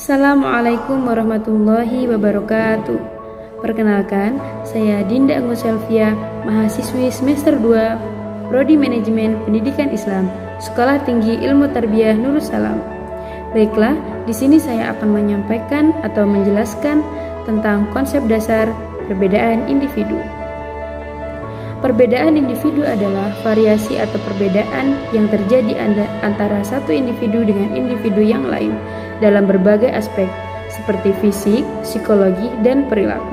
Assalamualaikum warahmatullahi wabarakatuh. Perkenalkan, saya Dinda Anggun Selvia, mahasiswi semester 2, Prodi Manajemen Pendidikan Islam, Sekolah Tinggi Ilmu Tarbiyah Nurul Salam. Baiklah, di sini saya akan menyampaikan atau menjelaskan tentang konsep dasar perbedaan individu. Perbedaan individu adalah variasi atau perbedaan yang terjadi antara satu individu dengan individu yang lain dalam berbagai aspek seperti fisik, psikologi, dan perilaku.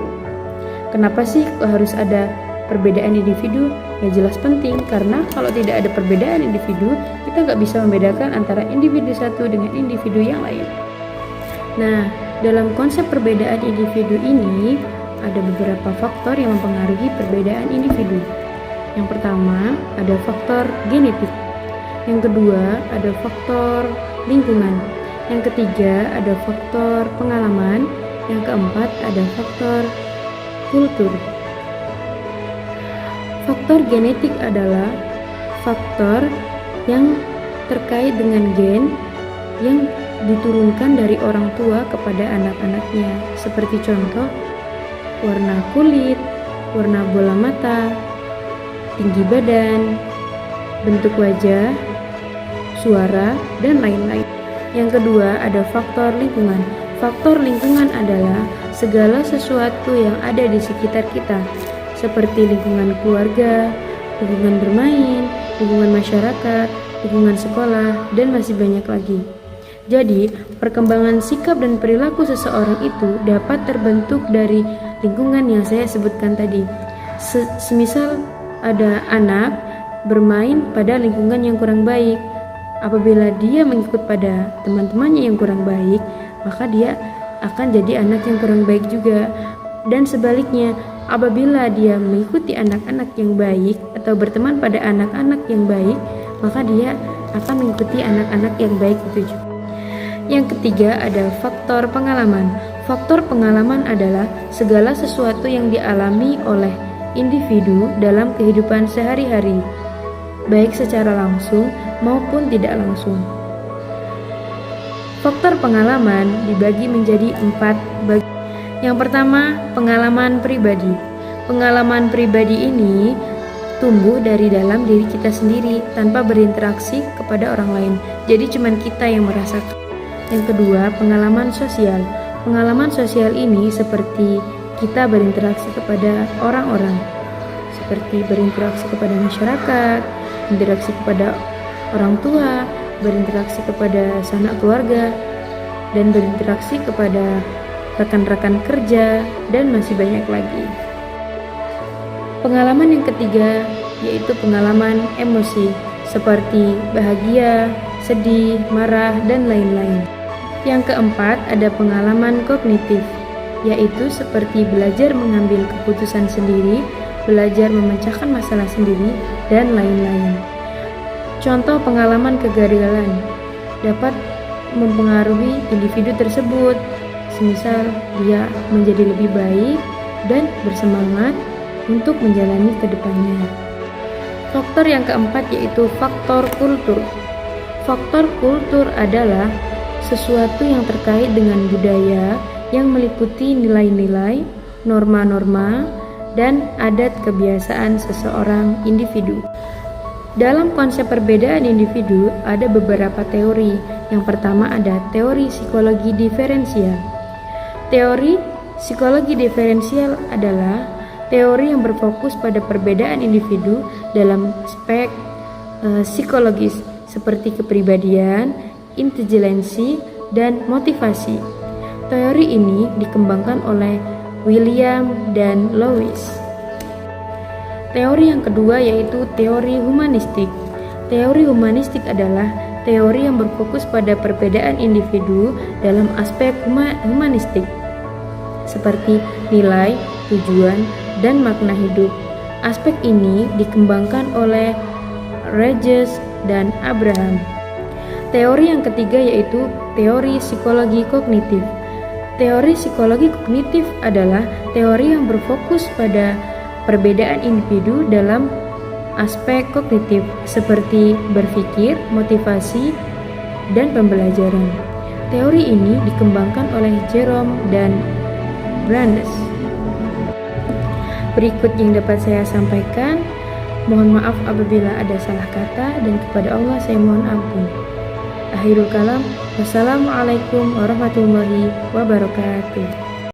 Kenapa sih harus ada perbedaan individu? Ya jelas penting, karena kalau tidak ada perbedaan individu, kita nggak bisa membedakan antara individu satu dengan individu yang lain. Nah, dalam konsep perbedaan individu ini, ada beberapa faktor yang mempengaruhi perbedaan individu. Yang pertama, ada faktor genetik. Yang kedua, ada faktor lingkungan. Yang ketiga, ada faktor pengalaman. Yang keempat, ada faktor kultur. Faktor genetik adalah faktor yang terkait dengan gen yang diturunkan dari orang tua kepada anak-anaknya. Seperti contoh, warna kulit, warna bola mata, tinggi badan, bentuk wajah, suara, dan lain-lain. Yang kedua, ada faktor lingkungan. Faktor lingkungan adalah segala sesuatu yang ada di sekitar kita, seperti lingkungan keluarga, lingkungan bermain, lingkungan masyarakat, lingkungan sekolah, dan masih banyak lagi. Jadi, perkembangan sikap dan perilaku seseorang itu dapat terbentuk dari lingkungan yang saya sebutkan tadi. Semisal ada anak bermain pada lingkungan yang kurang baik, apabila dia mengikut pada teman-temannya yang kurang baik, maka dia akan jadi anak yang kurang baik juga. Dan sebaliknya, apabila dia mengikuti anak-anak yang baik atau berteman pada anak-anak yang baik, maka dia akan mengikuti anak-anak yang baik itu juga. Yang ketiga, ada faktor pengalaman. Faktor pengalaman adalah segala sesuatu yang dialami oleh individu dalam kehidupan sehari-hari, baik secara langsung maupun tidak langsung. Faktor pengalaman dibagi menjadi 4 bagian. Yang pertama, pengalaman pribadi. Pengalaman pribadi ini tumbuh dari dalam diri kita sendiri tanpa berinteraksi kepada orang lain. Jadi cuman kita yang merasakan. Yang kedua, pengalaman sosial. Pengalaman sosial ini seperti kita berinteraksi kepada orang-orang, seperti berinteraksi kepada masyarakat, interaksi kepada orang tua, berinteraksi kepada sanak keluarga, dan berinteraksi kepada rekan-rekan kerja, dan masih banyak lagi. Pengalaman yang ketiga yaitu pengalaman emosi, seperti bahagia, sedih, marah, dan lain-lain. Yang keempat, ada pengalaman kognitif, yaitu seperti belajar mengambil keputusan sendiri, belajar memecahkan masalah sendiri, dan lain-lain. Contoh pengalaman kegagalan dapat mempengaruhi individu tersebut, semisal dia menjadi lebih baik dan bersemangat untuk menjalani ke depannya. Faktor yang keempat yaitu faktor kultur. Faktor kultur adalah sesuatu yang terkait dengan budaya yang meliputi nilai-nilai, norma-norma, dan adat kebiasaan seseorang individu. Dalam konsep perbedaan individu ada beberapa teori. Yang pertama ada teori psikologi diferensial. Teori psikologi diferensial adalah teori yang berfokus pada perbedaan individu dalam aspek psikologis seperti kepribadian, intelijensi, dan motivasi. Teori ini dikembangkan oleh William dan Louis. Teori yang kedua yaitu teori humanistik. Teori humanistik adalah teori yang berfokus pada perbedaan individu dalam aspek humanistik, seperti nilai, tujuan, dan makna hidup. Aspek ini dikembangkan oleh Regis dan Abraham. Teori yang ketiga yaitu teori psikologi kognitif. Teori psikologi kognitif adalah teori yang berfokus pada perbedaan individu dalam aspek kognitif seperti berpikir, motivasi, dan pembelajaran. Teori ini dikembangkan oleh Jerome dan Brandes. Berikut yang dapat saya sampaikan. Mohon maaf apabila ada salah kata, dan kepada Allah saya mohon ampun. Akhirul kalam, wassalamualaikum warahmatullahi wabarakatuh.